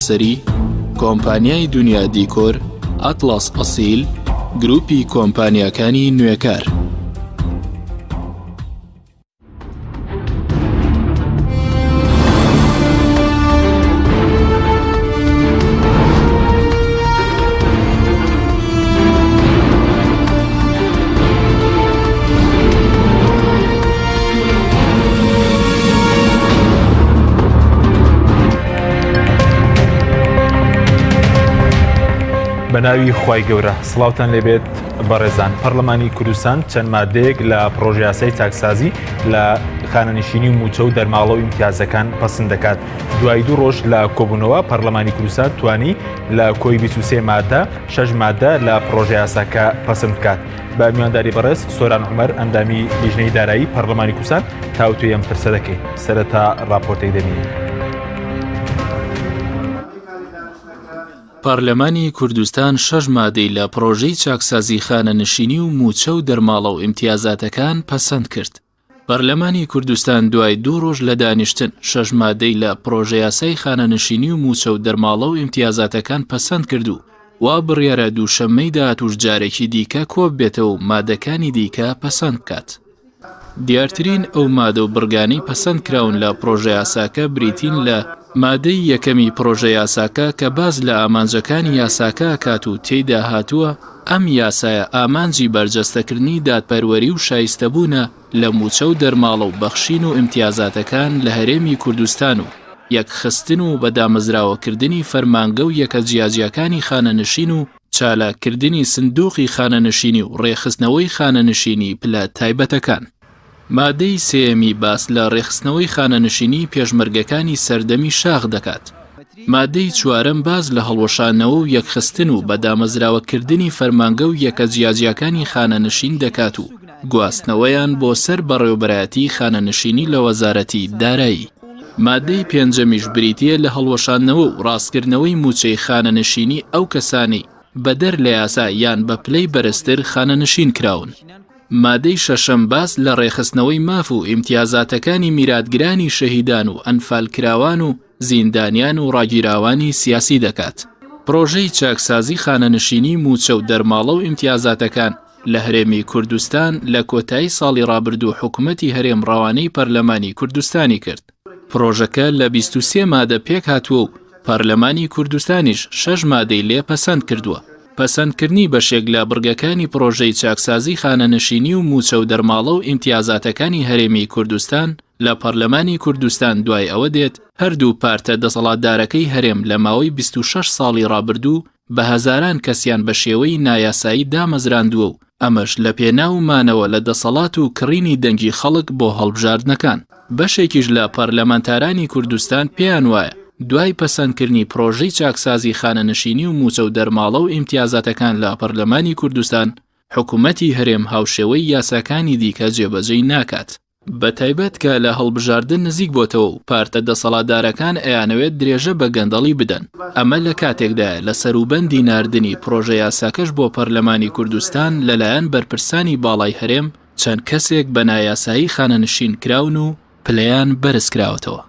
سەری کۆمپانیای دنیا دیکۆر، ئەتڵاس ئەسیل، گروپی کۆمپانیاکانی نوێکار. بەناوی خوای گەورە سڵاوتان لێبێت بەڕێزان. پەرلەمانی کوردستان چەند مادەیەک لە پرۆژە یاسای چاکسازی لە خانەنشینی و موچە و دەرماڵە و ئیمتیازەکان پەسەند دەکات. دوای 2 ڕۆژ لە کۆبوونەوە پەرلەمانی کوردستان توانی لە کۆی 23 مادە 6 مادە لە پرۆژە یاساکە پەسەند بکات. بە میوانداری بەڕێز سۆران عومەر ئەندامی لیژنەی دارایی پەرلەمانی کوردستان تاوتوێ ئەم پرسە دەکەین. سەرەتا ڕاپۆرتێک دەبینین. پارلەمانی کوردستان 6 مادەی لە پرۆژەی چاکسازی خانەنشینی و موچە و دەرماڵە و ئیمتیازاتەکان پەسەند کرد. پەرلەمانی کوردستان دوای 2 ڕۆژ لە دانیشتن 6 مادەی لە پرۆژە یاسای خانەنشینی و موچە و دەرماڵە و ئیمتیازاتەکان پەسەند کرد و وا بڕیارە دووشەممەی داهاتووش جارێکی دیکە کۆ بێتەوە و مادەکانی دیکە پەسەند بکات. دیارترین ئەو مادە و بڕگانەی پەسەند کراون لە پرۆژە یاساکە بریتین لە مادەی یەکەمی پرۆژە یاساکە کە باز لە ئامانجەکانی یاساکە ئەکات و تێیدا هاتووە ئەم یاسایە ئامانجی بەرجەستەکردنی دادپەروەری و شایستەبوونە لە موچە و دەرماڵە و بەخشین و ئیمتیازاتەکان لە هەرێمی کوردستان و یەکخستن و بەدامەزراوەکردنی فەرمانگە و یەکە جیاجیەکانی خانەنشین و چالاکردنی سندوقی خانەنشینی و ڕێخستنەوەی خانەنشینی پلە تایبەتەکان. مادەی سێمی باس لە ڕێخستنەوەی خانەنشینی پێشمەرگەکانی سەردەمی شاخ دەکات. مادەی چوارەم باز لە هەڵوەشانەوە و یەکخستن و بەدامەزراوەکردنی فەرمانگە و یەکە جیاجیەکانی خانەنشین دەکات و گواستنەوەیان بۆ سەر بەڕێوەبەرایەتی خانەنشینی لە وەزارەتی دارایی. مادەی پێنجەمیش بریتیە لە هەڵوەشاندنەوە و ڕاستکردنەوەی موچەی خانەنشینی ئەو کەسانی بەدەر لە یاسا یان بە پلەی بەرزتر خانەنشین کراون. مادەی شەشەم باس لە ڕێخستنەوەی ماف و ئیمتیازاتەکانی میراتگرانی شەهیدان و ئەنفالکراوان و زیندانیان و ڕاگیراوانی سیاسی دەکات. پرۆژەی چاکسازی خانەنشینی موچە و دەرماڵە و ئیمتیازاتەکان لە هەرێمی کوردستان لە کۆتایی ساڵی ڕابردوو حکوومەتی هەرێم ڕەوانەی پەرلەمانی کوردستانی کرد. پرۆژەکە لە 23 مادە پێک هاتووە و پەرلەمانی کوردستانیش 6 مادەی لێ پەسەند کردووە. پەسەندکردنی بەشێک لە بڕگەکانی پرۆژەی چاکسازی خانەنشینی و موچە و دەرماڵە و ئیمتیازاتەکانی هەرێمی کوردستان لە پەرلەمانی کوردستان دوای ئەوە دێت هەردوو پارتە دەسەڵاتدارەکەی هەرێم لە ماوەی 26 ساڵی ڕابردوو بە هەزاران کەسیان بە شێوەی نایاسایی دامەزراندووە و ئەمەش لە پێناومانەوە لە دەسەڵات و کڕینی دەنگی خەڵک بۆ هەڵبژاردنەکان. بەشێکیش لە پەرلەمانتارانی کوردستان پێیان وایە دوای پەسەندکردنی پرۆژەی چاکسازی خانەنشینی و موچە و دەرماڵە و ئیمتیازاتەکان لە پەرلەمانی کوردستان حکوومەتی هەرێم هاوشێوەی یاساکانی دیکە جێبەجێی ناکات. بە تایبەت کە لە هەڵبژاردن نزیک بۆتەوە و پارتە دەسەڵاتدارەکان ئەیانەوێت درێژە بە گەندەڵی بدەن. ئەمە لە کاتێکدا لە سەروبەندی ناردنی پرۆژە یاساکەش بۆ پەرلەمانی کوردستان لەلایەن بەرپرسانی باڵای هەرێم چەند کەسێک بە نایاسایی خانەنشین کراون و پلەیان بەرز کراوەتەوە.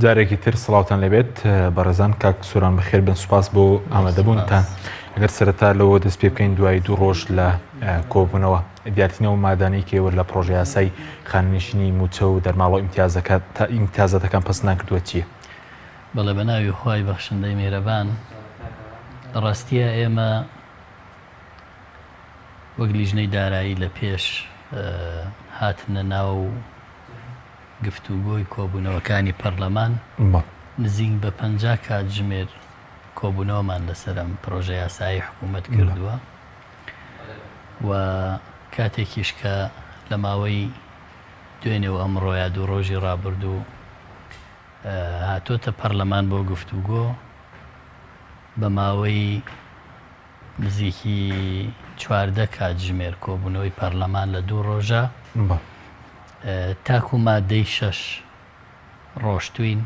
جارێکی تر سڵاوتان لەبێت بەڕێزان کاک سۆران بەخێر بن سوپاس بۆ ئامادەبوونتان. ئەگەر سەرەتا لەوە دەست پێ بکەین دوای 2 ڕۆژ لە کۆبوونەوە دیارتنەوە مادانی کێوە لە پرۆژە یاسای خانەنشینی موچە و دەرماڵە و ئیمتیازاتەکان پەسەند کردووە چییە؟ بەڵێ بەناوی خوای بەخشندەی میهرەبان ڕاستیە ئێمە وەک لیژنەی دارایی لە پێش هاتنە ناو گفتوگۆی کۆبوونەوەکانی پەرلەمان نزیک بە 50 کاتژمێر کۆبوونەوەمان لەسەر ئەم پرۆژە یاسایی حکوومەت کردووە و کاتێکیش کە لە ماوەی دوێنێەوە ئەمڕۆیە 2 ڕۆژی ڕابردوو هاتۆتە پەرلەمان بۆ گفتوگۆ بە ماوەی نزیکی 14 کاتژمێر کۆبوونەوەی پەرلەمان لە 2 ڕۆژە تاکو مادەی 6 ڕۆشتوین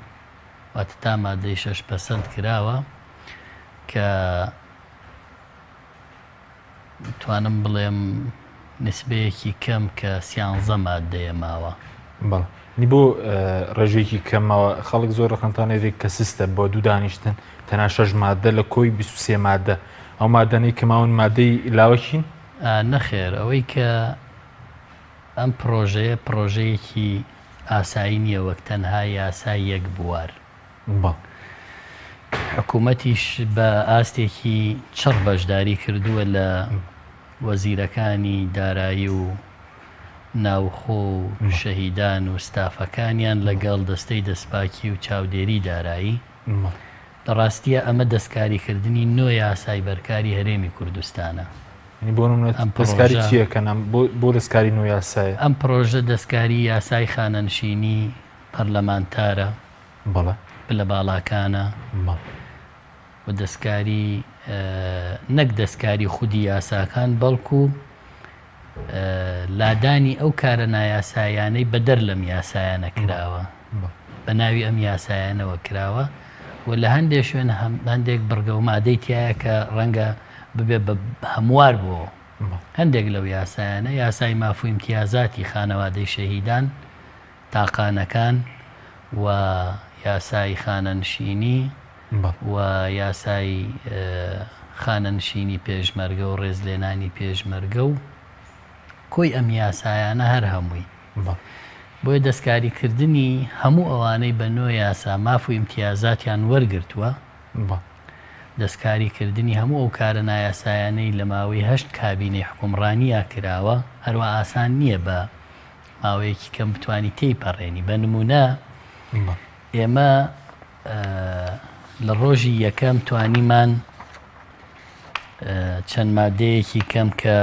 واتە تا مادەی 6 پەسەند کراوە کە توانم بڵێم نسبەیەکی کەم کە 13 مادەیە ماوە. بەڵ نی بۆ ڕێژێکی کەمەوە خەڵک زۆر ڕقمتانێک کە سیستە بۆ دوو دانیشتن تەنها 6 مادە لە کۆی 23 مادە ئەو مادەنەی کەماون مادەی لاوەکین نەخێر ئەوەی کە ئەم پرۆژەیە پرۆژەیەکی ئاسایی نییە وەک تەنها یاسای یەک بوار. حکوومەتیش بە ئاستێکی چڕ بەشداری کردووە لە وەزیرەکانی دارایی و ناوخۆ و شەهیدان و ستافەکانیان لەگەڵ دەستەی دەستپاکی و چاودێری دارایی. لە ڕاستیە ئەمە دەستکاریکردنی نۆ یاسای بەرکاری هەرێمی کوردستانە. دەستکاری چیەکەنم بۆ دەستکاری نۆ یاسایە؟ ئەم پرۆژە دەستکاری یاسای خانەنشینی پەرلەمانتارە لە باڵاکانە و دەستکاری نەک دەستکاری خودی یاساکان بەڵکو لادانی ئەو کارە نایاسایانەی بەدەر لەم یاسایانە کراوە بە ناوی ئەم یاسایانەوە کراوە و لە هەندێک شوێن هەندێک بڕگە و مادەی تایە کە ڕەنگە ببێ بە هەموار بۆ هەندێک لەو یاسایانە یاسای مافو امتیازاتی خانەوادەی شەهیدان تاقانەکان و یاسای خانەنشینی و یاسای خانەنشینی پێشمەرگە و ڕێزلێنانی پێشمەرگە و کۆی ئەم یاسایانە هەر هەمووی بۆیە دەستکاریکردنی هەموو ئەوانەی بە نۆ یاسا مافو امتیازاتیان وەرگرتووە دەستکاریکردنی هەموو ئەو کارە نایاسایانەی لە ماوەی 8 کابینەی حکومڕانیە کراوە هەروە ئاسان نییە بە ماوەیەکی کەم بتوانی تێیپەڕێنی. بە نمونە ئێمە لە ڕۆژی یەکەم توانیمان چەند مادەیەکی کەم کە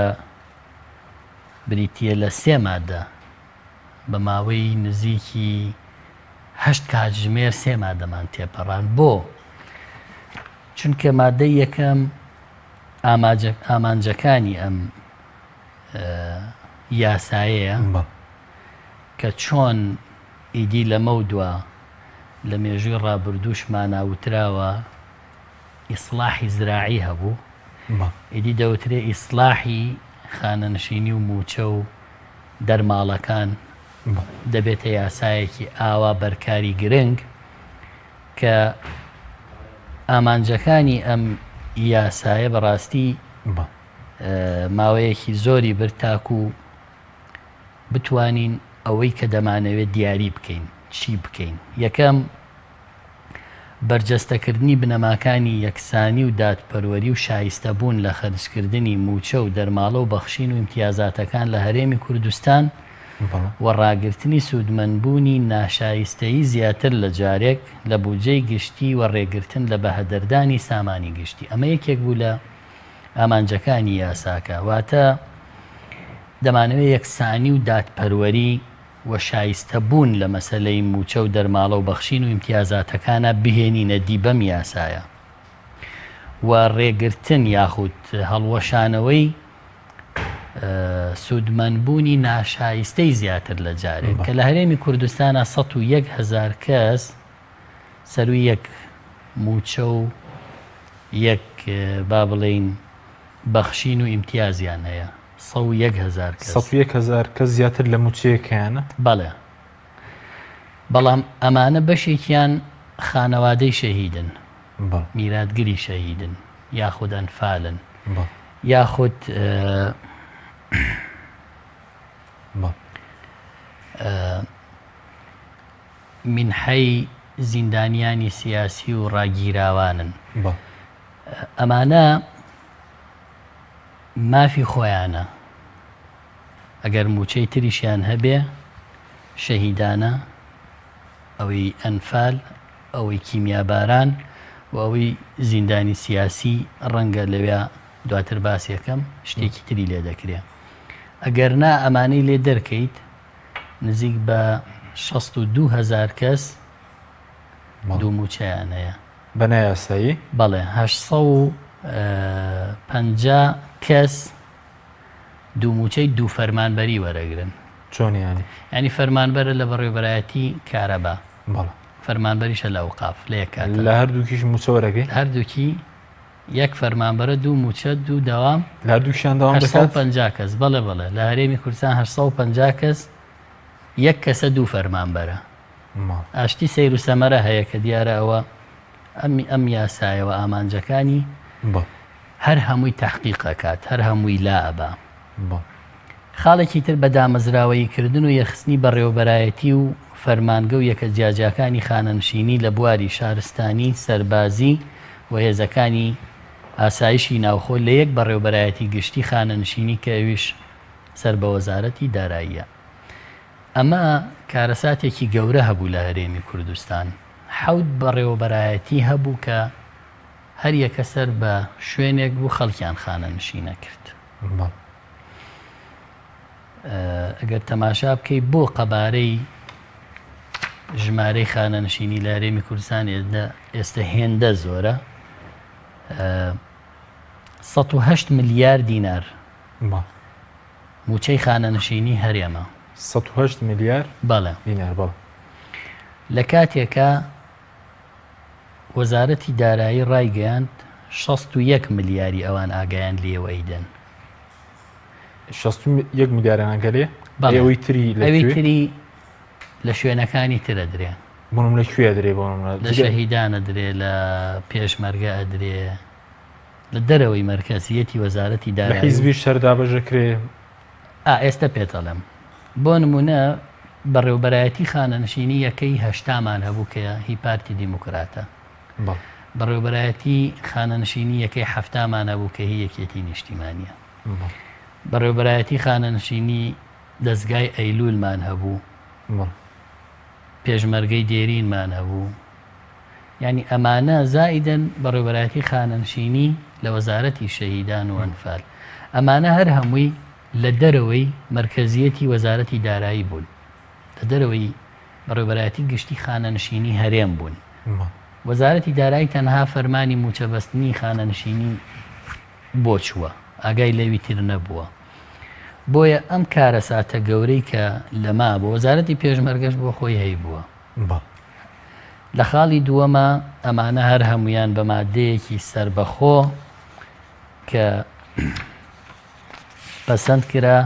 بریتیە لە 3 مادە بە ماوەی نزیکی 8 کاتژمێر 3 مادەمان تێپەڕان بۆ چونکە مادەی یەکەم ئامانجەکانی ئەم یاسایەیە کە چۆن ئیدی لەمە و دووە لە مێژووی ڕابردووشمان ناوتراوە ئیسلاحی زراعی هەبوو ئیدی دەوترێ ئیسلاحی خانەنشینی و موچە و دەرماڵەکان دەبێتە یاسایەکی ئاوا بەرکاری گرنگ کە ئامانجەکانی ئەم یاسایە بەڕاستی ماوەیەکی زۆری برتاک و بتوانین ئەوەی کە دەمانەوێت دیاری بکەین چی بکەین. یەکەم بەرجەستەکردنی بنەماکانی یەکسانی و دادپەروەری و شایستەبوون لە خەرجکردنی موچە و دەرماڵە و بەخشین و امتیازاتەکان لە هەرێمی کوردستان و ڕاگررتنی سوودمەندبوونی ناشایستەیی زیاتر لە جارێک لە بودجەی گشتی و ڕێگرتن لە بەهەدەردانی سامانی گشتی. ئەمە یەکێک بوو لە ئامانجەکانی یاساکە واتە دەمانەوێت یەکسانی و دادپەروەری و شایستە بوون لە مەسەلەی موچە و دەرماڵە و بەخشین و امتیازاتەکانە بهێنینە دی بەم یاسایە و ڕێگرتن یاخود هەڵوەشانەوەی سوودمەندبوونی ناشایستەی زیاتر لە جارێک کە لە هەرێمی کوردستانە 101,000 کەس سەروی یەک موچە و یەک با بڵێین بەخشین و ئیمتیازیان هەیە 101,000 کەس زیاتر لە موچەیەکیانە. بەڵێ بەڵام ئەمانە بەشێکیان خانەوادەی شەهیدن میراتگری شەهیدن یاخود ئەنفالن یاخود منحەی زیندانیانی سیاسی و ڕاگیراوانن. ئەمانە مافی خۆیانە ئەگەر موچەی تریشیان هەبێ شەهیدانە ئەوەی ئەنفال ئەوەی کیمیاباران و ئەوەی زیندانی سیاسی ڕەنگە لەوێ دواتر باسیەکەم شتێکی تری لێ دەکرێت. ئەگەر نا ئەمانەی لێ دەرکەیت نزیک بە 62,000 کەس دوو موچەیان هەیە بەنایاسایی. بەڵێ 850 کەس دوو موچەی دوو فەرمانبەری وەرەگرن چۆنیانی ینی فەرمانبەرە لە بەڕێوەبەرایەتی کارەبا بەڵێ فەرمانبەریشە لە ئەوقاف لە یەکات لە هەردووکیش موچەوەرەکەی هەردووکی یەک فەرمانبەرە دوو موچە دوو دەوام لە هەردووکیان داوام دەکات 850 کەس بەڵێ لە هەرێمی کوردستان 850 کەس یەک کەسە دوو فەرمانبەرە ئاشتی سەیر و سەمەرە هەیە کە دیارە ئەوە ئەم یاسایەوە ئامانجەکانی هەر هەمووی تحقیقەکات هەر هەمووی لا ئەبا خاڵێکی تر بە دامەزراوەییکردن و یەخستنی بەڕێوەبەرایەتی و فەرمانگە و یەکە جیاجاکانی خانەنشینی لە بواری شارستانی سەربازی و هێزەکانی ئاسایشی ناوخۆ لە یەک بەڕێوەبەرایەتی گشتی خانەنشینی کە ئەویش سەر بە وەزارەتی داراییە. ئەمە کارەساتێکی گەورە هەبوو لە هەرێمی کوردستان. 7 بەڕێوەبەرایەتی هەبوو کە هەر یەکە سەر بە شوێنێک بوو خەڵکیان خانەنشینە کرد. ئەگەر تەماشا بکەی بۆ قەبارەی ژمارەی خانەنشینی لە هەرێمی کوردستان ئێستا هێندە زۆرە 108 ملیار دینار موچەی خانەنشینی هەرێمە 108 ملیار بەڵێ دینار بەڵێ لە کاتێکە وەزارەتی دارایی ڕایگەیاند 61 ملیاری ئەوان ئاگایان لێوە ئەیدەن 61 ملیاران ئەگەلێ ئەوەی تری لە شوێنەکانی ترە درێ بۆم لەکوێ درێ لە شەهیدانە درێ لە پێشمەرگە ئەدرێ لە دەرەوەی مەرکەزیەتی وەزارەتی دارایی حیزبی شەردا بەژەکرێ ئێستا پێتەڵم بۆ نمونە بەڕێوەبەرایەتی خانەنشینی یەکەی هەشتامان هەبوو کە هی پارتی دیموکراتە بەڕێوەبەرایەتی خانەنشینی یەکەی هەفتامان هەبوو کە هی یەکێتی نیشتیمانیە بەڕێوەبەرایەتی خانەنشینی دەستگای ئەیلولمان هەبوو پێشمەرگەی دێرینمان هەبوو ینی ئەمانە زائیدەن بەڕێوەبەرایەتی خانەنشینی لە وەزارەتی شەهیدان و ئەنفال ئەمانە هەر هەمووی لە دەرەوەی مەرکەزیەتی وەزارەتی دارایی بوون لە دەرەوەی بەڕێوەبەرایەتی گشتی خانەنشینی هەرێم بوون وەزارەتی دارایی تەنها فەرمانی موچەبەستنی خانەنشینی بۆ چووە ئاگای لەوی تر نەبووە بۆیە ئەم کارەساتە گەورەی کە لەما بۆ وەزارەتی پێشمەرگەش بۆ خۆی هەی بووە لە خاڵی دووەمە ئەمانە هەر هەمویان بە مادەیەکی سربەخۆ کە پەسەند کرا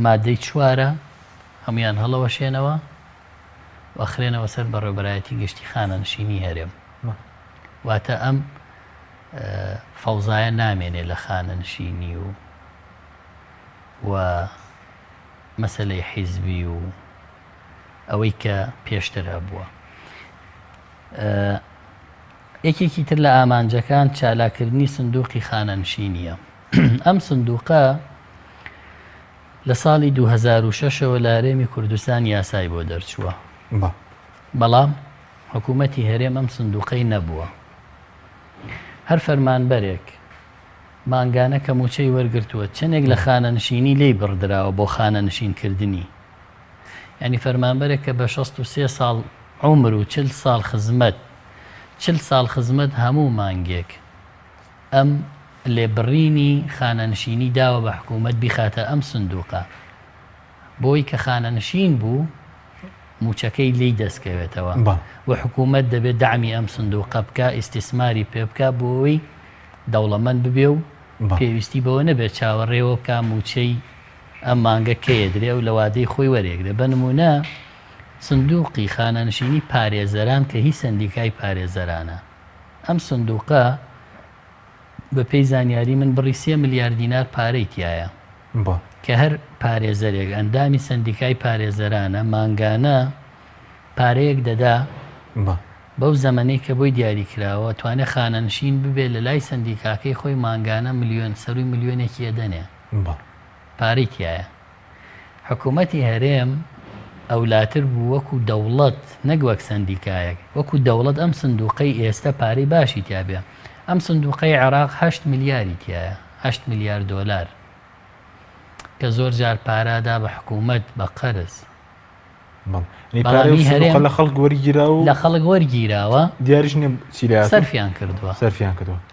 مادەی چوارە هەمویان هەڵەوە شێنەوە وەخرێنەوە سەر بەڕێوەبەرایەتی گشتی خانەنشینی هەرێم واتە ئەم فەوزایە نامێنێ لە خانەنشینی و مەسەلەی حیزبی و ئەوەی کە پێشتر هەبووە. یەکێکی تر لە ئامانجەکان چالاکردنی سندوقی خانەنشینیە. ئەم سندوقە لە ساڵی 2006ەوە لە هەرێمی کوردستان یاسای بۆ دەرچووە بەڵام حکوومەتی هەرێم ئەم سندوقەی نەبووە. هەر فەرمانبەرێک مانگانە کە موچەی وەرگرتووە چەندێک لە خانەنشینی لێی بڕدراوە بۆ خانەنشینکردنی ینی فەرمانبەرێک کە بە 63 ساڵ عمر و 40 ساڵ خزمەت 40 ساڵ خزمەت هەموو مانگێک ئەم لێبڕینی خانەنشینی داوە بە حکوومەت بیخاتە ئەم سندوقە بۆی کە خانەنشین بوو موچەکەی لی دەستکەوێتەوە و حکوومەت دەبێت دامی ئەم سندوقە بکە ئیسtisماری پێ بکە بۆەوەی دەوڵەمەند ببێ و پێویستی بەوە نەبێت چاوەڕێوە بکە موچەی ئەم مانگە کەیەدرێ و لە وادەی خۆی وەرێگرێ. بە نمونە سندوقی خانەنشینی پارێزەران کە هی سندیکای پارێزەرانە ئەم سندوقە بە پێی زانیاری من بڕی 3 ملیار دینار پارەی تایە کە هەر پارێزەرێک ئەندامی سندیکای پارێزەرانە مانگانە پارەیەک دەدا بەو زەمانەی کە بۆی دیاری کراوە توانێت خانەنشین ببێت لە لای سندیکاکەی خۆی مانگانە ملیۆن سەروی ملیۆنێکی ئەدەنێ پارەی تایە. حکوومەتی هەرێم ئەولاتر بوو وەکو دەوڵەت نەک وەک سندیکایەک وەکو دەوڵەت ئەم سندوقەی ئێستا پارەی باشی تیابێ. ئەم سندوقەی عێراق 8 ملیاری تایە 8 ملیار دۆلار کە زۆر جار پارادا بە حکوومەت بە قەرز لە خەڵک وەرگیراوە لە خەڵک وەرگیراوە دیاریش سەرفیان کردووە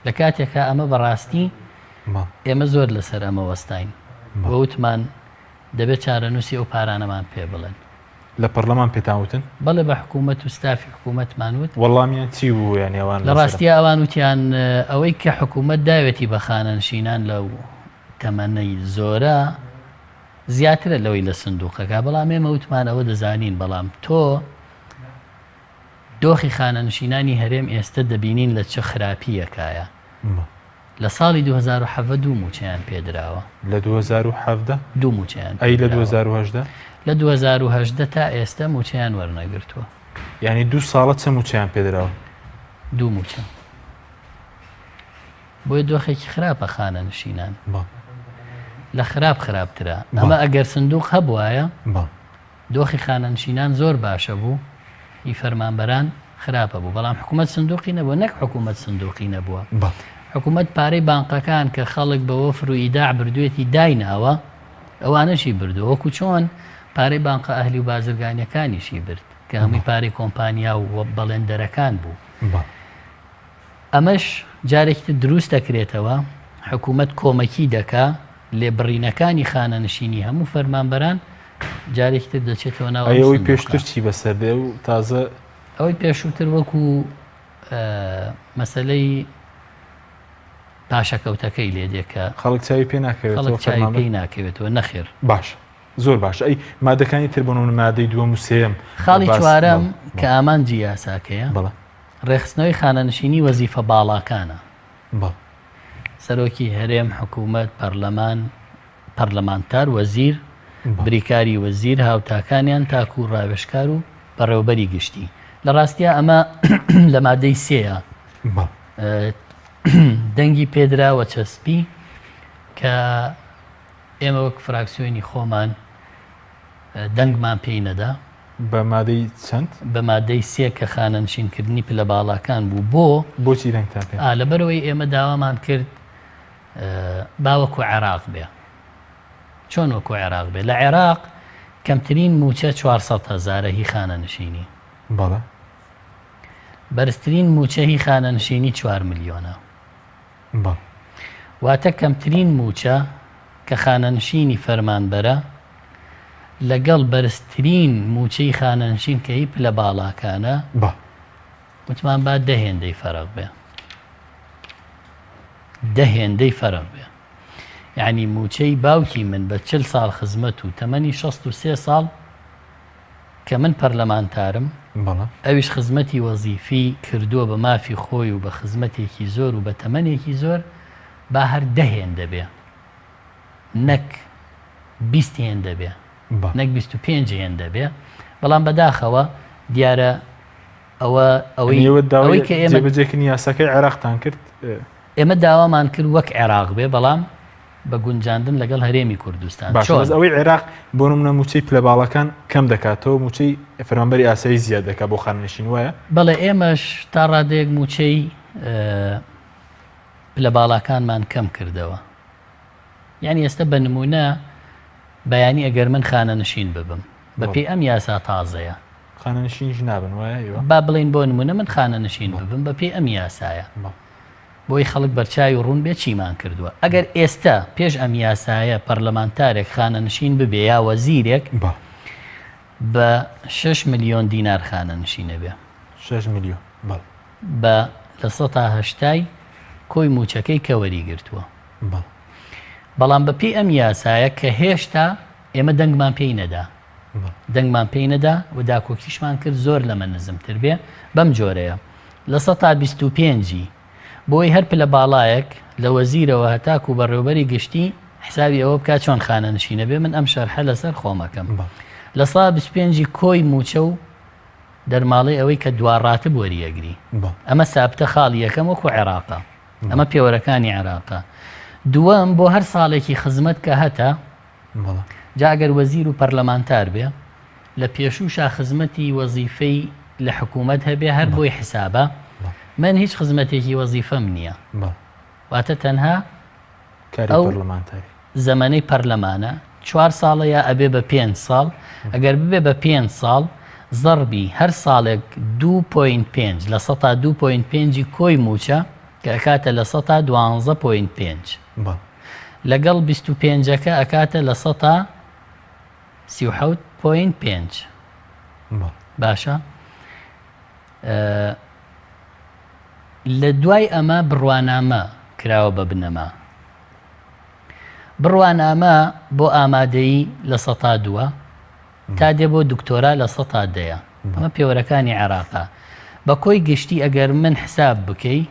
لە کاتێکە ئەمە بەڕاستی ئێمە زۆر لەسەر ئەمە وەستین وەوتمان دەبێت چارەنووسی ئەو پارانەمان پێ بڵێن لە پەرلەمان پێتاوتن بەڵێ بە حکوومەت و ستافی حکوومەتمانوت وەڵامیان چی بوو یانێوان لە ڕاستیە ئەوان وتیان ئەوەی کە حکوومەت داوێتی بە خانەنشینان لەو تەمەنەی زۆرە زیاترە لەوەی لە سندوقەکە بەڵام ئێمە وتمان ئەوە دەزانین بەڵام تۆ دۆخی خانەنشینانی هەرێم ئێستا دەبینین لە چه خراپیەکایە لە ساڵی 2007 دوو موچیان پێدراوە لە 2017 دوو موچیان ئەی لە 2010 لە 2010 تا ئێستا موچیان وەرنەگرتووە ینی 2 ساڵە چە موچیان پێدراوە دوو موچە بۆی دۆخێکی خراپە خانەنشینان لە خراپترە ئەمە ئەگەر سندوق هەبوایە دۆخی خانەنشینان زۆر باشە بوو هی فەرمانبەران خراپە بوو بەڵام حکوومەت سندوقی نەبووە نەک حکوومەت سندوقی نەبووە حکوومەت پارەی بانقەکان کە خەڵک بە وەفر و ئیداع بردوێتی دایناوە ئەوانەشی بردو وەکو چۆن پارەی بانقە ئەهلی و بازرگانیەکانیشی برد کە هەمووی پارەی کۆمپانیا و بەڵێندەرەکان بوو ئەمەش جارێکی دروست دەکرێتەوە حکوومەت کۆمەکی دەکا لێبڕینەکانی خانەنشینی هەموو فەرمانبەران جارێکی تر دەچێتەوە ناو ئەوەی پێشتر چی بەسەردێ و تازە ئەوەی پێشووتر وەکو مەسەلەی پاشەکەوتەکەی لێ دێکە خەڵک چاوی پێ ناکەوێتەوە نەخێر باش زۆر باش ئەی مادەکانی تر بۆنەوە مادەی دووەم و سێم خاڵی چوارەم کە ئامانجی یاساکەیە ڕێخستنەوەی خانەنشینی وەزیفە باڵاکانە سەرۆکی هەرێم حکوومەت پەرلەمانتار وەزیر بریکاری وەزیر هاوتاکانیان تاکو و ڕاوێژکار و بەڕێوەبەری گشتی لە ڕاستیە ئەمە لە مادەی سێیە دەنگی پێدراوە چەسپی کە ئێمە وەک فراکسیۆنی خۆمان دەنگمان پێی نەدا بە مادەی چەند بە مادەی سێ کە خانەنشینکردنی پلە باڵاکان بوو بۆچی دەنگتان پێ لەبەرەوەی ئێمە داوامان کرد باوەکو عێراق بێ چۆن وەکو عێراق بێ لە عێراق کەمترین موچە 400,000 هی خانەنشینی بەرزترین موچە هی خانەنشینی 4 ملیۆنە واتە کەمترین موچە کە خانەنشینی فەرمانبەرە لەگەڵ بەرزترین موچەی خانەنشین کە هی پلە باڵاکانە وتمان با 10 هێندەی فەرق بێ 10 هێندەی فەرق بێ یعنی موچەی باوکی من بە 40 ساڵ خزمەت و تەمەنی 63 ساڵ کە من پەرلەمانتارم ئەویش خزمەتی وەزیفی کردووە بە مافی خۆی و بە خزمەتێکی زۆر و بە تەمەنێکی زۆر با هەر 10 هێندە بێ نەک 20 هێندە بێ نەک 25 هێندە بێ بەڵام بەداخەوە دیارە ئەوەی کە ئێمە بەجێکنی یاساکەی عێراقتان کرد ئێمە داوامان کرد وەک عێراق بێ بەڵام بە گونجاندن لەگەڵ هەرێمی کوردستان ئەوەی عێراق بۆ نمونە موچەی پلە باڵەکان کەم دەکاتەوە موچەی فەرمانبەری ئاسایی زیاد دەکات بۆ خانەنشین وایە بەڵێ ئێمەش تا ڕادەیەک موچەی پلە باڵاکانمان کەم کردەوە یعنی ئێستا بە نمونە بەیانی ئەگەر من خانەنشین ببم بە پێی ئەم یاسا تازەیە خانەنشینش نابن وایە با بڵین بۆ نمونە من خانەنشین ببم بە پێی ئەم یاسایە بۆی خەڵک بەرچاوی ڕوون بێ چیمان کردووە ئەگەر ئێستا پێش ئەم یاسایە پەرلەمانتارێک خانەنشین ببێ یا وەزیرێک بە 6 ملیۆن دینار خانەنشینە بێ 6 ملیۆن بە لە 180 کۆی موچەکەی کە وەریگرتووە بەڵام بە پێی ئەم یاسایە کە هێشتا ئێمە دەنگمان پێی نەدا دەنگمان پێی نەدا و داکۆکیشمان کرد زۆر لەمە نزمتر بێ بەم جۆرەیە لە 125 بۆی هەر پلە باڵایەک لە وەزیرەوە هەتاکو بەڕێوەبەری گشتی حسابی ئەوە بکات چۆن خانەنشینە بێ من ئەم شەرحە لەسەر خۆمەکەم لە 125 کۆی موچە و دەرماڵی ئەوەی کە دوارڕاتب وەریەگری ئەمە سابتە خاڵی یەکەم وەکو عێراقا ئەمە پێوەرەکانی عێراقا دووەم بۆ هەر ساڵێکی خزمەت کە هەتا جاگەر وەزیر و پەرلەمانتار بێ لە پێشووشا خزمەتی وەزیفەی لە حکوومەت هەبێ هەر بۆی حسابە من هیچ خزمەتێکی وەزیفەم نییە واتە تەنها زەمانەی پەرلەمانە 4 ساڵە یا ئەبێ بە 5 ساڵ ئەگەر ببێ بە 5 ساڵ زەربی هەر ساڵێک 2.5 لە 2.5 کۆی موچە کە ئەکاتە لە 12.5 لەگەڵ 25ەکە ئەکاتە لە 37.5 باشە. لە دوای ئەمە بڕوانامە کراوە بە بنەما. بڕوانامە بۆ ئامادەیی لە ١٠٢ تا دێ بۆ دکتۆرا لە ١٠٠ ئەمە پێوەرەکانی عێراقا. بە کۆی گشتی ئەگەر من حساب بکەی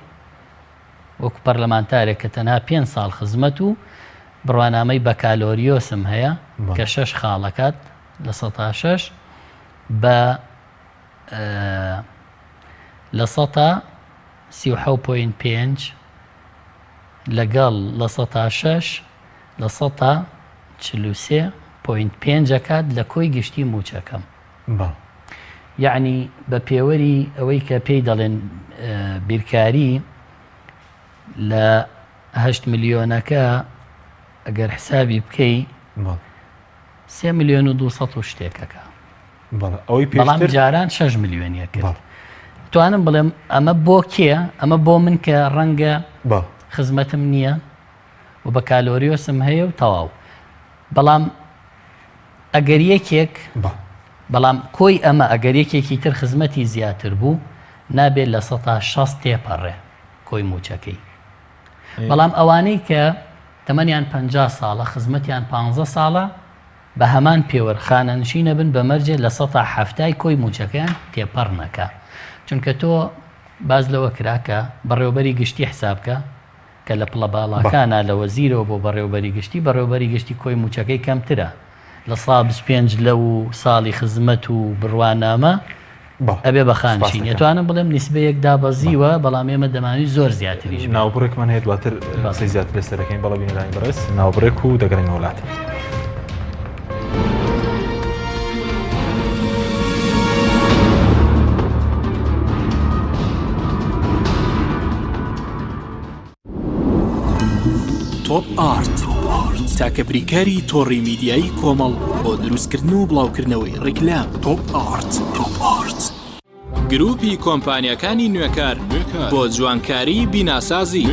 وەکو پەرلەمانتارێک کە تەنها 5 ساڵ خزمەت و بڕوانامەی بەکالۆریۆسم هەیە کە 6 خاڵەکات لە ١٦ بە لە 137.5 لەگەڵ لە 106 لە 143.5 ئەکات لە کۆی گشتی موچەکەم. یعنی بە پێوەری ئەوەی کە پێی دەڵێن بیرکاری لە 8 ملیۆنەکە ئەگەر حسابی بکەی 3 ملیۆن و 200 و شتێکەکە. بەڵام جاران 6 ملیۆنیە کرد. توانم بڵێم ئەمە بۆ کێ؟ ئەمە بۆ من کە ڕەنگە خزمەتم نییە و بە کالۆریۆسم هەیە و تەواو. بەڵام ئەگەر یەکێک بەڵام کۆی ئەمە ئەگەر یەکێکی تر خزمەتی زیاتر بوو نابێت لە 160 تێپەڕێ کۆی موچەکەی. بەڵام ئەوانەی کە تەمەنیان 50 ساڵە خزمەتیان 15 ساڵە بە هەمان پێوەرخانەنشینە بن بە مەرجێ لە 170 کۆی موچەکەیان تێپەڕ نەکە. چونکە تۆ باز لەوە کراکە بەڕێوەبەری گشتی حسابکە کە لە پڵە باڵاکانە لە وەزیرەوە بۆ بەڕێوەبەری گشتی بەڕێوەبەری گشتی کۆی موچەکەی کەمترە لە 125 لەو ساڵی خزمەت و بڕوانامە ئەبێ بەخانشین. ئەتوانم بڵێم نیسبەیەک دابەزیوە بەڵام ئێمە دەمانوی زۆر زیاتریش. ناوبڕێکمان هەیە دواتر باسی زیاتر لەسەرەکەین بەڵام بینەرانی بەڕێز ناوبڕێک و دەگەڕین وڵات. تۆپ ئارت تاکە بریکاری تۆڕی میدیایی کۆمەڵ بۆ دروستکردن و بڵاوکردنەوەی ڕیکلام. تۆپ ئارت گروپی کۆمپانیەکانی نوێکار بۆ جوانکاری بیناسازی.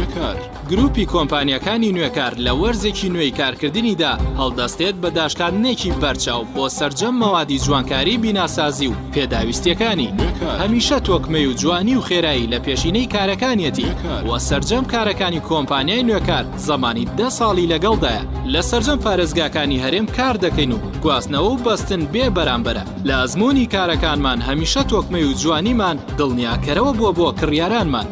گروپی کۆمپانیەکانی نوێکار لە وەرزێکی نوێی کارکردنیدا هەڵدەستێت بە داشکاندنێکی بەرچاو بۆ سەرجەم مەوادی جوانکاری بیناسازی و پێداویستیەکانی. هەمیشە تۆکمەی و جوانی و خێرایی لە پێشینەی کارەکانیەتی وە سەرجەم کارەکانی کۆمپانیای نوێکار زەمانی 10 ساڵی لەگەڵدایە. لە سەرجەم پارێزگاکانی هەرێم کار دەکەین و گواستنەوە و بەستن بێ بەرامبەرە. لە ئەزمموی کارەکانمان هەمیشە تۆکمەی و جوانیمان دڵنیاکەرەوە بۆ کڕیارانمان.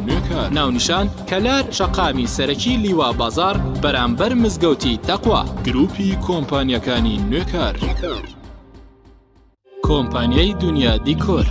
ناونیشان کەلار شەقامی سەرەکی لیوا بازار بەرامبەر مزگەوتی تەقوا. گروپی کۆمپانیەکانی نوێکار. کۆمپانیای دنیا دیکۆر.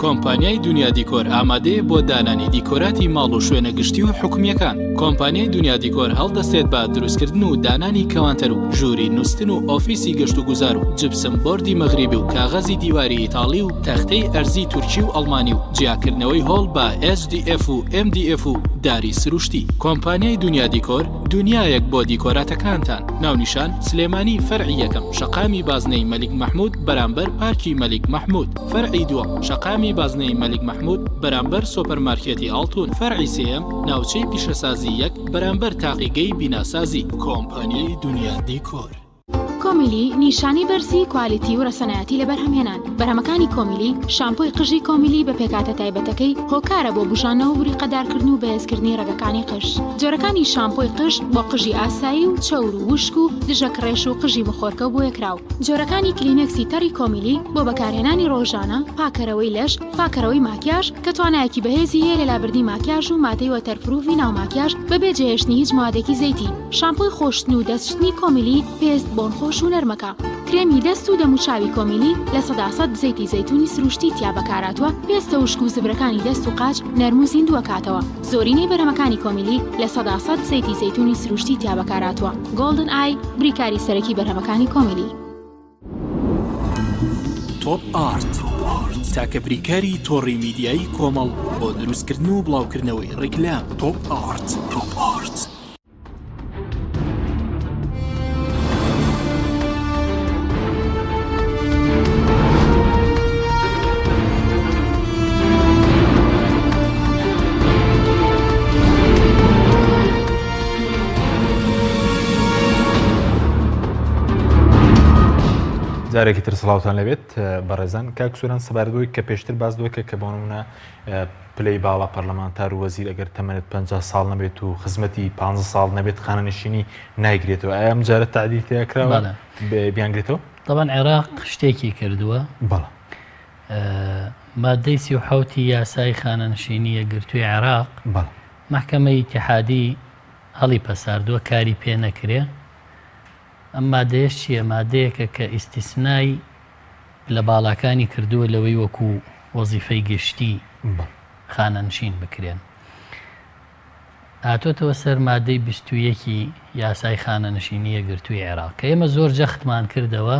کۆمپانیای دنیا دیکۆر ئامادەیە بۆ دانانی دیکۆراتی ماڵ و شوێنە گشتی و حکومیەکان. کۆمپانیای دنیا دیکۆر هەڵدەستێت بە دروستکردن و دانانی کەوانتەر و ژووری نووسن و ئۆفیسی گەشت و گوزار و جبسم بۆردی مەغریبی و کاغەزی دیواری ئیتاڵی و تەختەی ئەرزی تورکی و ئەڵمانی و جیاکردنەوەی هۆڵ بە HDF و MDF و داری سروشتی. کۆمپانیای دنیا دیکۆر دنیایەک بۆ دیکۆراتەکانتان. ناونیشان سلێمانی فەرعی یەکەم شەقامی بازنەی مەلیک مەحموود بەرامبەر پارکی مەلیک مەحموود. فەرعی دووەم شەقامی بازنەی مەلیک مەحموود بەرامبەر سۆپەرمارکێتی ئاڵتون. فەرعی سێیەم ناوچەی پیشەسازی یەک بەرامبەر تاقیگەی بیناسازی. کۆمپانیای دنیا دیکۆر. کۆمیلی نیشانی بەرزی کوالیتی و ڕەسەنایەتی لە بەرهەمهێنان. بەرهەمەکانی کۆمیلی شامپۆی قژی کۆمیلی بە پێکاتە تایبەتەکەی هۆکارە بۆ بژانەوە و بریقەدارکردن و بەهێزکردنی ڕێگەکانی قژ. جۆرەکانی شامپۆی قژ بۆ قژی ئاسایی و چەور و وشک و دژە کڕێش و قژی مخۆرکە بۆ یەکراو. جۆرەکانی کلینەکسی تەڕی کۆمیلی بۆ بەکارهێنانی ڕۆژانە، پاکەرەوەی لەش، پاکەرەوەی ماکیاژ کە توانایەکی بەهێزی هەیە لە لابردنی ماکیاژ و مادەی وەتەرپروفی ناو ماکیاژ بەبێ جێهێشتنی هیچ موادێکی زەیتی. شامپۆی خۆشتن و دەستشتنی کۆمیلی پێست بۆن خۆش و نەرمەکە. کرێمی دەست و دەموچاوی کۆمیلی لە 100% زەیتی زەیتونی سروشتی تیا بەکاراتوە. پێستە وشک و زبرەکانی دەست و قاچ نەرم و زیندووە کاتەوە. زۆرینەی بەرهەمەکانی کۆمیلی لە 100% زەیتی زەیتونی سروشتی تیا بەکاراتوە. گۆڵدن ئای بریکاری سەرەکی بەرهەمەکانی کۆمیلی. تۆپ ئارت تاکە بریکاری تۆڕی میدیایی کۆمەڵ بۆ دروستکردن و بڵاوکردنەوەی ڕیکلام. تۆپ ئارت. جارێکی تر سڵاوتان لەبێت بەڕێزان کاک سووران سەبارەتەوەی کە پێشتر باس دووەکە کە بۆ نمونە پلەی باڵا پەرلەمانتار و وەزیر ئەگەر تەمەنێت 50 ساڵ نەبێت و خزمەتی 15 ساڵ نەبێت خانەنشینی نایگرێتەوە. ئایا ئەم جارە تعدیل تێکراوە بیانگرێتەوە؟ طبعاً عێراق شتێکی کردووە. بەڵێ مادەی 37 یاسای خانەنشینی یەکگرتووی عێراق محکەمەی ئیتیحادی هەڵی پەساردووە کاری پێ نەکرێ. ئەم مادەیەش چییە؟ مادەیەکە کە ئیستیسنای لە باڵاکانی کردووە لەوەی وەکو وەزیفەی گشتی خانەنشین بکرێن. هاتۆتەوە سەر مادەی 21 یاسای خانەنشینی یەکگرتووی عێراق کە ئێمە زۆر جەختمان کردەوە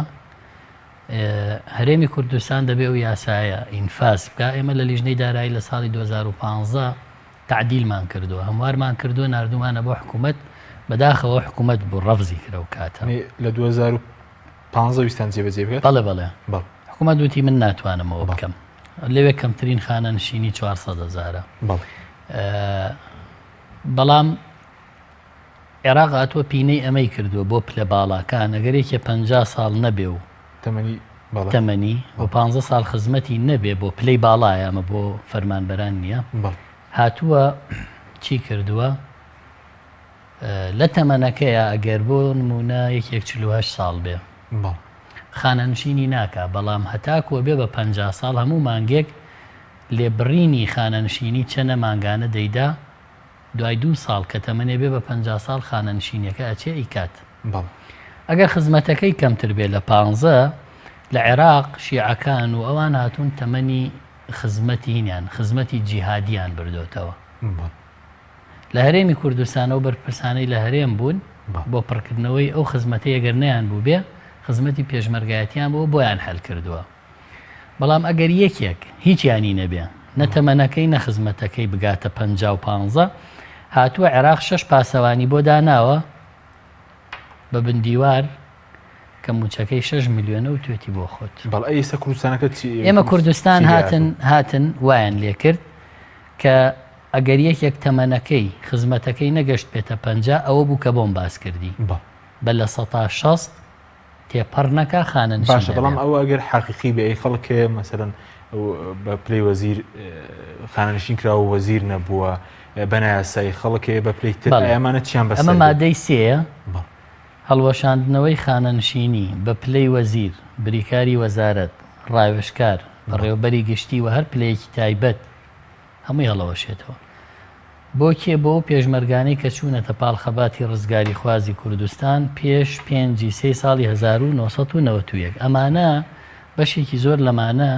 هەرێمی کوردستان دەبێ و یاسایە ئینفاز بکە. ئێمە لە لیژنەی دارایی لە ساڵی 2015 تعدیلمان کردووە، هەموارمان کردووە نردومانە بۆ حکوومەت، بەداخەوە حکوومەت بۆ ڕەفزی کرە و کاتە لە 2015 ویستان جێبەجێ بکات. بەڵێ حکوومەت وتی من ناتوانمەوە بکەم، لەوێ کەمترین خانەنشینی 400,000. بەڵام عێراق هاتووە پینەی ئەمەی کردووە بۆ پلە باڵاکان ئەگەرێکە 50 ساڵ نەبێ و تەمەنی بۆ 15 ساڵ خزمەتی نەبێ بۆ پلەی باڵایە، ئەمە بۆ فەرمانبەران نییە. هاتووە چی کردووە؟ لە تەمەنەکەیە ئەگەر بۆ نمونە 148 ساڵ بێ خانەنشینی ناکە، بەڵام هەتاکووە بێ بە 50 ساڵ هەموو مانگێک لێبڕینی خانەنشینی چەنە مانگانە دەیدا، دوای 2 ساڵ کە تەمەنێ بێ بە 50 ساڵ خانەنشینیەکە ئەچێ ئیکات. ئەگەر خزمەتەکەی کەمتر بێ لە 15 لە عێراق شیعەکان و ئەوان هاتوون تەمەنی خزمەتی هینیان خزمەتی جیهادیان بردوتەوە. لە هەرێمی کوردستان و بەرپرسانەی لە هەرێم بوون بۆ پڕکردنەوەی ئەو خزمەتی ئەگەر نەیان بوو بێ خزمەتی پێشمەرگایەتیان بۆ بۆیان هەل کردووە. بەڵام ئەگەر یەکێک هیچیانی نەبێ نەتەمەنەکەی نەخزمەتەکەی بگاتە 50 و 15 هاتووە عێراق 6 پاسەوانی بۆ داناوە بە بندیوار کە موچەکەی 6 میلیۆنە و توێتی بۆ خۆت. ئێستا کوردستانەکە ئێمە کوردستان هاتن وایان لێ کرد کە ئەگەر یەکێک تەمەنەکەی خزمەتەکەی نەگەشت بێتە 50 ئەوە بوو کە بۆم باس کردی بە لە 160 تێپەڕ نەکا خانەنشین. باشە، بەڵام ئەوە ئەگەر حەقیقی بێ خەڵکێ مەسەرەن بە پلەی وەزیر خانەنشین کراوە وەزیر نەبووە بەنایاسایی خەڵکێ بە پلەی تر ئەمانە چیان بەسەر ئەمە مادەی 3 هەڵوەشاندنەوەی خانەنشینی بە پلەی وەزیر بریکاری وەزارەت ڕاوێژکار بەڕێوەبەری گشتی و هەر پلەیەکی تایبەت هەمووی هەڵەوەشێتەوە. بۆ کێ بۆ پێشمەرگانەی کە چوونەتە پاڵخەباتی ڕزگاری خوازی کوردستان پێش 5 ساڵی 1991. ئەمانە بەشێکی زۆر لەمانە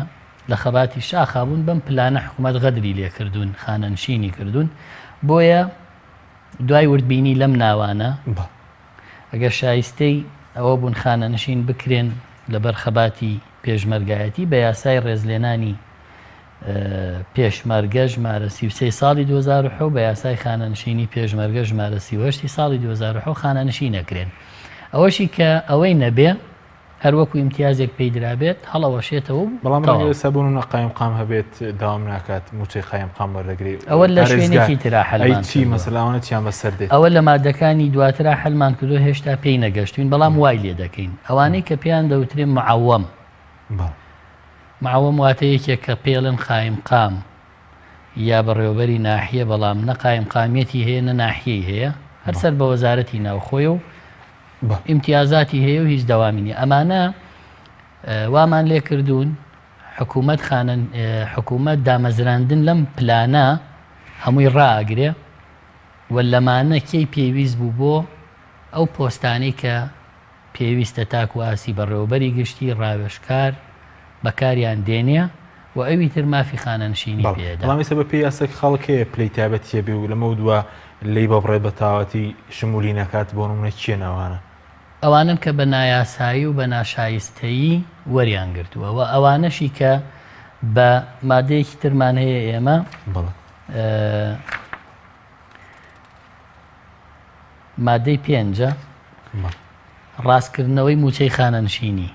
لە خەباتی شاخابوون بەم پلانە حکوومەت غەدری لێکردوون خانەنشینی کردوون. بۆیە دوای وردبینی لەم ناوانە ئەگەر شایستەی ئەوە بوون خانەنشین بکرێن لەبەر خەباتی پێشمەرگایەتی بە یاسای ڕێزلێنانی پێشمەرگە ژمارە 33 ساڵی 2007 بە یاسای خانەنشینی پێشمەرگە ژمارە 38 ساڵی 2007 خانەنشین نەکرێن. ئەوەشی کە ئەوەی نەبێ هەروەکو ئیمتیازێک پێی درابێت هەڵەوەشێتەوە. بەڵام سەبوون و قایم قام هەبێت داوام ناکات موچەی قایم قام وەرەگرێت. ئەوە لە شوێنێکی ترا هەلمان چی مەسەلاوانە چیان بەسەر دێت؟ ئەوە لە مادەکانی دواترا هەلمان کردو هێشتا پێی نەگەشتوین، بەڵام وای لێ دەکەین. ئەوانەی کە پێیان دەوترێن معەوەم معەوەم واتە یەکێک کە پێڵن قایم قام یا بەڕێوەبەری ناحیە بەڵام نە قایم قامیەتی هەیە نە ناحیەی هەیە هەرسەر بە وەزارەتی ناوخۆی و ئیمتیازاتی هەیە و هیچ دەوامی نیە. ئەمانە وامان لێ کردوون حکوومەت دامەزراندن لەم پلانە هەمووی ڕائەگرێ و لەمانە کەی پێویست بوو بۆ ئەو پۆستانەی کە پێویستە تاکو ئاسی بەڕێوەبەری گشتی ڕاوێژکار بەکاریان دێنێ و ئەوی تر مافی خانەنشینی پێدا. بەڵام ئێستا بە پێی یاساک خەڵکەیە پلەی تایبەتیە بێ و لەمە دووە لی بەبڕێ بە تاواتی شمولی نەکات بۆ نمونە چیە ناوانە؟ ئەوانن کە بە نایاسایی و بە ناشایستەیی وەریان گرتووە و ئەوانەشی کە بە مادەیەکی ترمان هەیە ئێمە مادەی 5 ڕاستکردنەوەی موچەی خانەنشینی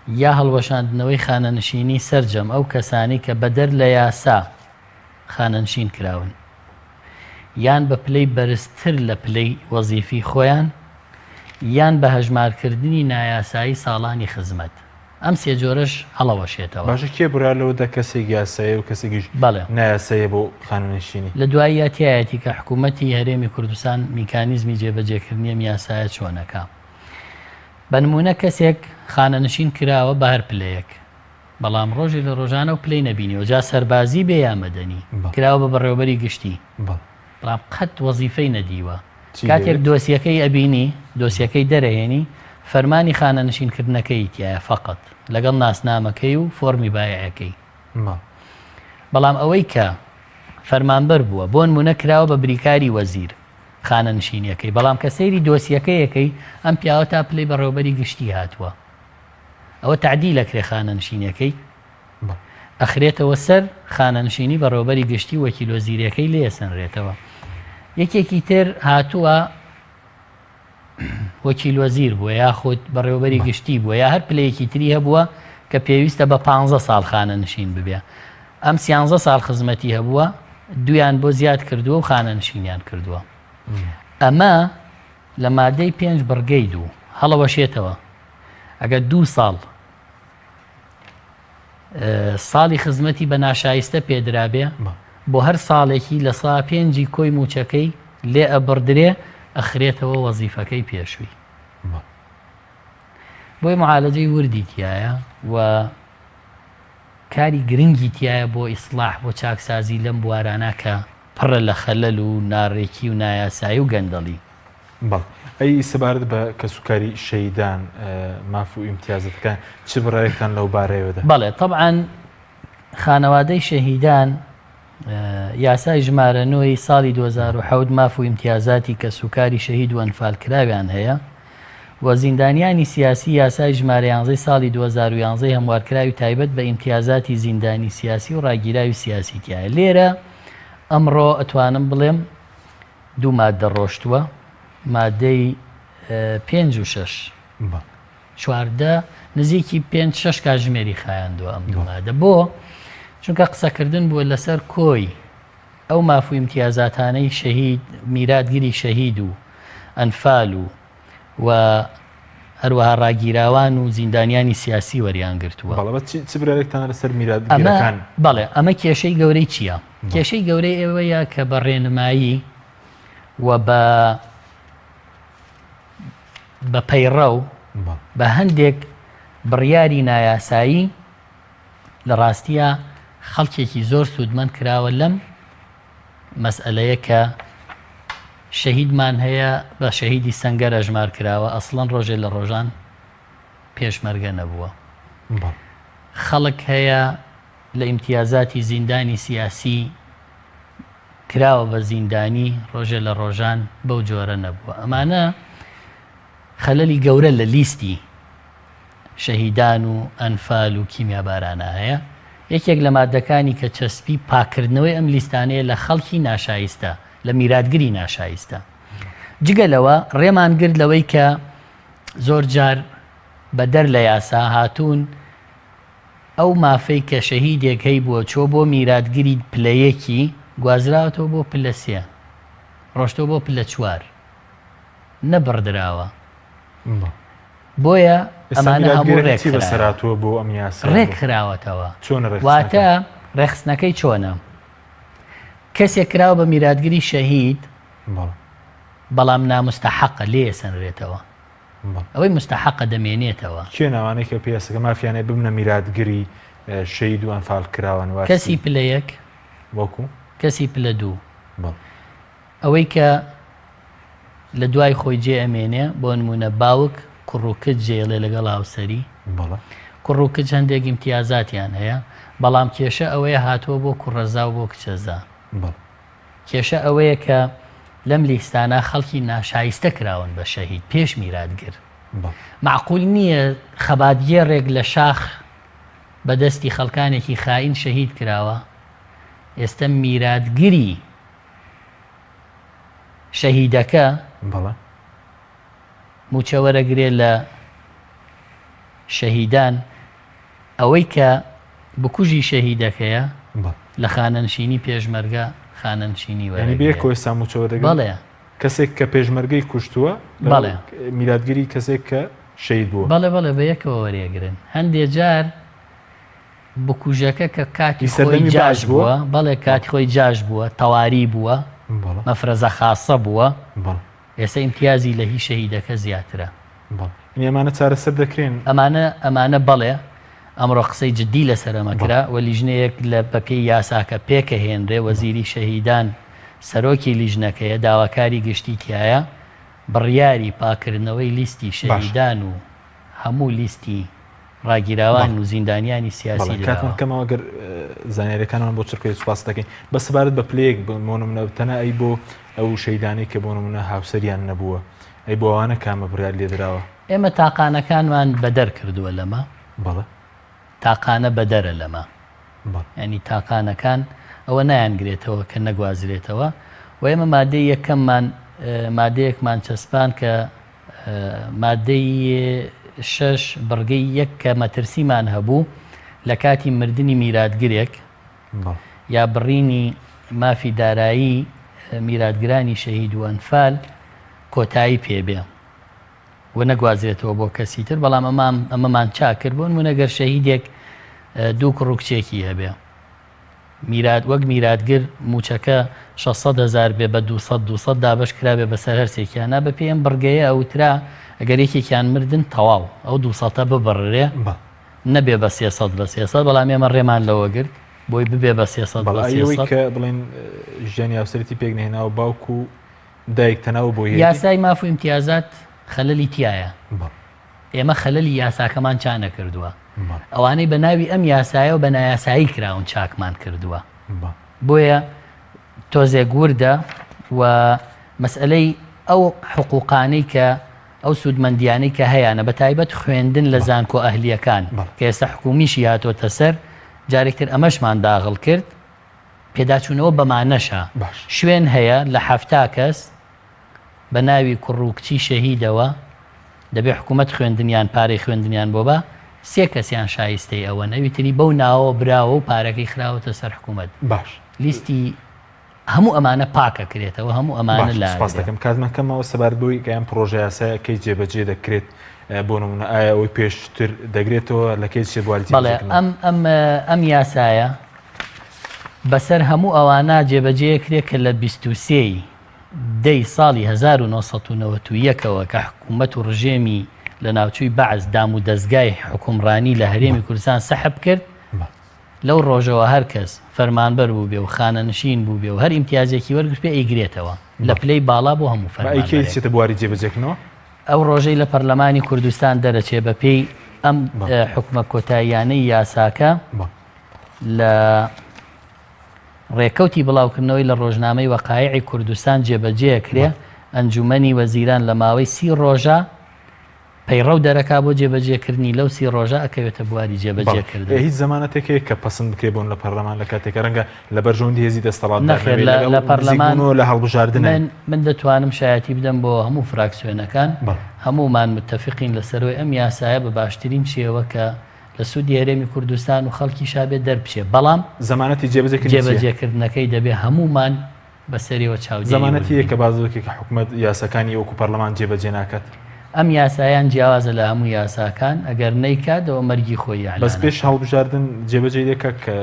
یا هەڵوەشاندنەوەی خانەنشینی سەرجەم ئەو کەسانی کە بەدەر لە یاسا خانەنشین کراون یان بە پلەی بەرزتر لە پلەی وەزیفی خۆیان یان بە هەژمارکردنی نایاسایی ساڵانی خزمەت. ئەم سێ جۆرەش هەڵەوەشێتەوە. باشە کێ برالەوەدا کەسێک یاسایە و کەسێکیش نایاسایە بۆ خانوونشینی. لە دوای یاتیایەتی کە حکوومەتی هەرێمی کوردستان میکانیزمی جێبەجێکردنی یاسایە چۆنەکە. بە نمونە کەسێک خانەنشین کراوە بە هەر پلەیەک، بەڵام ڕۆژی لە ڕۆژانە و پلەی نەبینیەوە، جا سەربازی بێ یا مەدەنی کراوە بە بەڕێوەبەری گشتی، بەڵام قەت وەزیفەی نەدیوە. کاتێک دۆسیەکەی ئەبینی، دۆسیەکەی دەرەهێنی، فەرمانی خانەنشینکردنەکەی تایە فەقەت لەگەڵ ناسنامەکەی و فۆرمی بایعەکەی. بەڵام ئەوەی کە فەرمانبەر بووە بۆ نمونە کراوە بە بریکاری وەزیر خانەنشینیەکەی، بەڵام کە سەیری دۆسیەکەیەکەی ئەم پیاوە تا پلەی بەڕێوەبەری گشتی هاتووە، ئەوە تعدیل ئەکرێ خانەنشینیەکەی، ئەخرێتەوە سەر خانەنشینی بەڕێوەبەری گشتی وەکیل وەزیرەکەی لێ سنرێتەوە. یەکێکی تر هاتووە وەکیل وەزیر بووە یاخود بەڕێوەبەری گشتی بووە یا هەر پلەیەکی تری هەبووە کە پێویستە بە 15 ساڵ خانەنشین ببێ. ئەم 13 ساڵ خزمەتی هەبووە، دویان بۆ زیاد کردووە و خانەنشینیان کردووە. ئەمە لە مادەی 5 بڕگەی 2 هەڵەوەشێتەوە. ئەگەر 2 ساڵ ساڵی خزمەتی بە ناشایستە پێدرابێ، بۆ هەر ساڵێکی لە سا 5 کۆی موچەکەی لێ ئەبڕدرێ، ئەخرێتەوە وەزیفەکەی پێشووی. بۆی معالەجەی وردی تایە و کاری گرنگی تایە بۆ ئیسلاح بۆ چاکسازی لەم بوارانە کە پڕە لە خەلەل و ناڕێکی و نایاسایی و گەندەڵی. ئەی سەبارەت بە کەسوکاری شەهیدان ماف و ئیمتیازەتەکان چ بڕێکتان لەو بارەیەوەدا؟ بەڵێ طبعاً خانەوادەی شەهیدان یاسای ژمارە 9 ساڵی 2007 ماف و ئیمتیازاتی کەسوکاری شەهید و ئەنفالکراویان هەیە و زیندانیانی سیاسی یاسای ژمارە 11 ساڵی 2011 هەموارکراوی تایبەت بە ئیمتیازاتی زیندانی سیاسی و ڕاگیراوی سیاسی تایە. لێرە ئەمڕۆ ئەتوانم بڵێم 2 مادە ڕۆشتووە، مادەی 5 و 6 چواردە نزیکی 5-6 کاتژمێری خایاندووە ئەم 2 مادە. بۆ چونکە قسەکردن بووە لەسەر کۆی ئەو ماف و ئیمتیازاتانەی شەهید میراتگیری شەهید و ئەنفال و هەروەها ڕاگیراوان و زیندانیانی سیاسی وەریان گرتووە. چ برێکتان لەسەر میراتگیرەکان؟ بەڵێ ئەمە کێشەی گەورەی چییە؟ کێشەی گەورەی ئێوەیە کە بە ڕێنمایی و بە پەیڕە و بە هەندێک بڕیاری نایاسایی لە ڕاستیە خەڵکێکی زۆر سوودمەند کراوە لەم مەسئلەیە کە شەهیدمان هەیە بە شەهیدی سەنگەر ئەژمار کراوە، ئەسڵەن ڕۆژێ لە ڕۆژان پێشمەرگە نەبووە. خەڵک هەیە لە ئیمتیازاتی زیندانی سیاسی کراوە بە زیندانی، ڕۆژێ لە ڕۆژان بەو جۆرە نەبووە. ئەمانە خەلەلی گەورە لە لیستی شەهیدان و ئەنفال و کیمیابارانە هەیە. یەکێک لە مادەکانی کە چەسپی پاکردنەوەی ئەم لیستانەیە لە خەڵکی ناشایستە، لە میراتگری ناشایستە. جگەلەوە ڕێمان گرت لەوەی کە زۆر جار بەدەر لە یاسا هاتوون ئەو مافەی کە شەهیدێک هەی بووە چۆ بۆ میراتگری پلەیەکی گوازراوەتەوە بۆ پلە 3 ڕۆشتەوە بۆ پلە 4 نەبڕدراوە. بۆیە ئەمانە هەموو ڕێکسەراتوە بۆ ئەم یاسا ڕێک خراوەتەوە. واتە ڕێخستنەکەی چۆنە؟ کەسێک کراوە بە میراتگری شەهید بەڵام نامستەحەقە لێ سەنرێتەوە، ئەوەی مستەحەقە دەمێنێتەوە. کێ ناوانەی کە پێسەکە مافیانەیە ببنە میراتگری شەهید و ئەنفال کراون؟ کەسی پلە 1 وەکو کەسی پلە 2 ئەوەی کە لە دوای خۆی جێ ئەمێنێ، بۆ نمونە باوک کوڕووکت جێڵێ لەگەڵ هاوسەری، کوڕووکت هەندێک ئیمتیازاتیان هەیە، بەڵام کێشە ئەوەیە هاتووە بۆ کوڕەزا و بۆ کچەزا. کێشە ئەوەیە کە لەم لیستانە خەڵکی ناشایستە کراون بە شەهید پێش میراتگر. معقول نییە خەباتگێڕێک لە شاخ بەدەستی خەڵکانێکی خائین شەهید کراوە، ئێستا میراتگری شەهیدەکە موچەوەرەگرێ لە شەهیدان، ئەوەی کە بکوژی شەهیدەکەیە لە خانەنشینی پێشمەرگە خانەنشینی وەرەگرێ. بێ کۆی ساموچەوەرەگرێ. بەڵێ کەسێک کە پێشمەرگەی کوشتووە میلادگیری کەسێک کە شەید بووە بەڵێ بە یەکەوە وەرێگرن هەندێک جار بکوژەکە کە کاتی خۆی جاش بووە بەڵێ کاتی خۆی جاش بووە تەواری بووە مەفرەزە خاسە بووە ئێستا ئیمتیازی لە هی شەهیدەکە زیاترە ئەمانە چارەسەر دەکرێن ئەمانە بەڵێ ئەمڕۆ قسەی جددی لەسەرەمەکرا و لیژنەیەک لە بەپێی یاساکە پێکە هێنرێ وەزیری شەهیدان سەرۆکی لیژنەکەیە داواکاری گشتی تایە بڕیاری پاکردنەوەی لیستی شەهیدان و هەموو لیستی ڕاگیراوان و زیندانیانی سیاسی کاتمەکەمەوە گەر زانیاریەکانمان بۆ چرکەی سوپاس دەکەین بە سەبارەت بە پلەیەک بۆنمونە تەنە ئەی بۆ ئەو شەیدانی کە بۆ نمونە هاوسەریان نەبووە ئەی بۆ ئەوانە کامە بڕیار لێدراوە ئێمە تاقانەکانمان بەدەر کردووە لەمە بەڵێ تاقانە بەدەرە لەمە ینی تاقانەکان ئەوە نایانگرێتەوە کە نەگوازرێتەوە و ئێمە مادەی یەکەممان مادەیەکمان چەسپان کە مادەی 6 بڕگەی یەک کە مەترسیمان هەبوو لە کاتی مردنی میراتگرێک یا بڕینی مافی دارایی میراتگرانی شەهید و ئەنفال کۆتایی پێبێ و نەگوازرێتەوە بۆ کەسی تر بەڵام ئەمەمان چاکرد بوون و نەگەر شەهیدێک دوو کوڕکچێکی هەبێ وەک میراتگر موچەکە 600,000 بێ بە 200 دابش کرابێ بەسەر هەرسێکیانە بە پێم بڕگەیە ئەوترا ئەگەر یەکێکیان مردن تەواو ئەو 200 ببڕێ نەبێ بە 300 لە 300 بەڵام ئێمە ڕێمان لەوە گرت بۆی ببێ بە 300 کە بڵێن ژیانی هاوسەرەتی پێک نهێناوە باوکو و دایک تەناو بۆ یاسای ماف و امتیازات خەلەلی تایە ئێمە خەلەلی یاساکەمان چا نەکردووە ئەوانەی بە ناوی ئەم یاسایە و بە نایاسایی کراون چاکمان کردووە بۆیە تۆزێک وردە و مەسئلەی ئەو حقوقانەی کە ئەو سوودمەندیانەی کە هەیەە بە تایبەت خوێندن لە زانکۆ ئەهلیەکان کە ئێستا حکومیشی هاتۆتە سەر جارێکتر ئەمەشمان داغڵ کرد پێداچوونەوە بەمانەشە شوێن هەیە لە 7 کەس بە ناوی کوڕووکچی شەهیدەوە دەبێ حکوومەت خوێندنیان پارەی خوێندنیان بۆ بە 3 کەسیان شایستەی ئەوە نەویتری بەو ناوە براوە و پارەکەی خراوەتە سەر حکوومەت باش لیستی هەموو ئەمانە پاکە کرێتەوە هەموو ئەمانە لا سپاس دەکەم کاتمەکەمەوە سەبارەت بۆی کەیان پرۆژە یاسایەکەی جێبەجێ دەکرێت بۆ نمونە ئایا ئەوی پێشتر دەگرێتەوە لە کەی چێ بواریتی بەڵێ ئەم یاسایە بەسەر هەموو ئەوانە جێبەجێکرێت کە لە 23 دەی ساڵی 1991ەوە کە حکوومەت و ڕژێمی لە ناوچووی بەعز دام و دەستگای حکومڕانی لە هەرێمی کوردستان سەحب کرد لەو ڕۆژەوە هەر کەس فەرمانبەر بوو بێ و خانەنشین بوو بێ و هەر ئیمتیازێکی وەرگرت پێ ئەیگرێتەوە لە پلەی باڵا بۆ هەموو فەرمانبەرێک بواری جێبەجێکردنەوە ئەو ڕۆژەی لە پەرلەمانی کوردستان دەرەچێ بە پێی ئەم حکومە کۆتاییانەی یاساکە لە ڕێکەوتی بڵاوکردنەوەی لە ڕۆژنامەی وەقایعی کوردستان جێبەجێکرێ ئەنجومەنی وەزیران لە ماوەی 30 ڕۆژە پەیڕەو دەرەکا بۆ جێبەجێکردنی لەو 30 ڕۆژە ئەکەوێتە بواری جێبەجێکردن هیچ زمانەتێکەیە کە پەسەند بکرێ بۆن لە پەرلەمان لە کاتێکە ڕەنگە لە بەرژەوەندی هێزی دەسەڵات لە پەرلەمان لە هەڵبژاردن من دەتوانم شایەتی بدەم بۆ هەموو فراکسیۆنەکان هەموومان متتەفقین لەسەرەوەی ئەم یاسایە بە باشترین شێوە کە لە سوودی هەرێمی کوردستان و خەڵکی شابێت دەربچێ بەڵام زمانەتی جێبەجێکردنەکەی دەبێ هەمومان بەسەریەوە چاودێ زمانەتی کە بازوەکێک کە حکوومەت یاسەکانی وەکو پەرلەمان جێبەجێ ناکات ئەم یاسایان جیاوازە لە هەموو یاساکان ئەگەر نەیکاتەوە مەرگی خۆی بەس پێش هەڵبژاردن جێبەجێ دێکە کە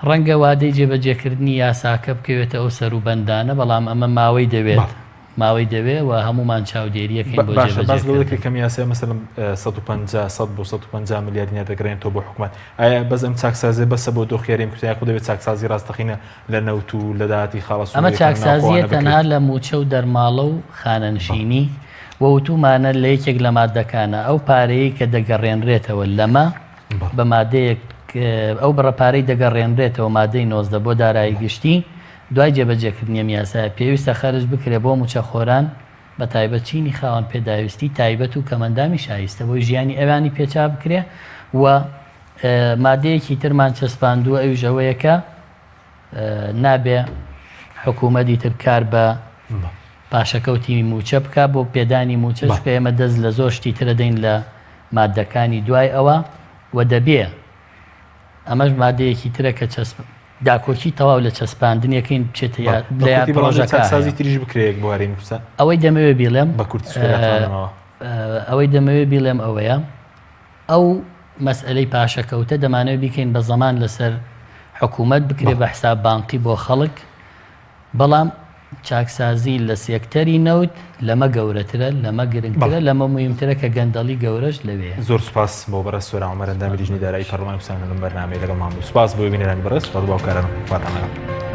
ڕەنگە وادەی جێبەجێکردنی یاساکە بکەوێتە ئەو سەر و بەندانە بەڵام ئەمە ماوەی دەوێت ماوەی دەوێ و هەمومان چاودێریەکەین بۆ جێبەجێکردنەوەی کەم یاسای مەسەڵەن 150 بۆ 150 میلیاردینە دەگرێنەوە بۆ حکوومەت ئایا بەس ئەم چاکسازی بەسە بۆ دۆخیاریم کوتای خۆ دەبێت چاکسازی ڕاستەقینە لە نەوت و لە داهاتی خاڵەس ئەمە چاکسازیە تەنها لە موچە و دەرماڵە و خانەنشینی وەوتومانە لە یەکێک لە مادەکانە ئەو پارەیە کە دەگەڕێنرێتەوە لەمە بە مادەیەک ئەو بڕەپارەی دەگەڕێنرێتەوە مادەی 19 بۆ دارایی گشتی دوای جێبەجێکردنی یاسایە پێویستە خەرج بکرێ بۆ موچەخۆران بە تایبەت چینی خاوەن پێداویستی تایبەت و کەمەندامی شایستە بۆی ژیانی ئەوانی پێچا بکرێ و مادەیەکی ترمان چەسپاندووە ئەویش ئەوەیە کە نابێ حکوومەتی تر کار بە پاشەکەوتی موچە بکە بۆ پێدانی موچەش کە ئێمە دەست لە زۆر شتی ترە دەین لە مادەکانی دوای ئەوە و دەبێ ئەمەش مادەیەکی ترە کە داکۆکی تەواو لە چەسپاندنیەکەین بچێتە لە پرۆژەکە چاکسازی تریش بکرێت بۆ هەرێمی کوردستان ئەوەی دەمەوێت بیڵێم بە کورتەوە ئەوەی دەمەوێت بیڵێم ئەوەیە ئەو مەسئلەی پاشەکەوتە دەمانەوێت بیکەین بە زەمان لەسەر حکوومەت بکرێت بە حساب بانقی بۆ خەڵک بەڵام چاکسازی لە سێکتەری نەوت لەمە گەورەترە لەمە گرنگترە لەمە مهمترە کە گەندەڵی گەورەش لەوێ زۆر سپاس بۆ بەڕست سۆرا عومەر ئەندامی لیژنەی دارایی پەرلەمانی کوردستان لەم بەرنامەیە لەگەڵ مام بوو سپاس بۆ بینێرانی بەڕست بە باوکارانم خواتان لەگەڵ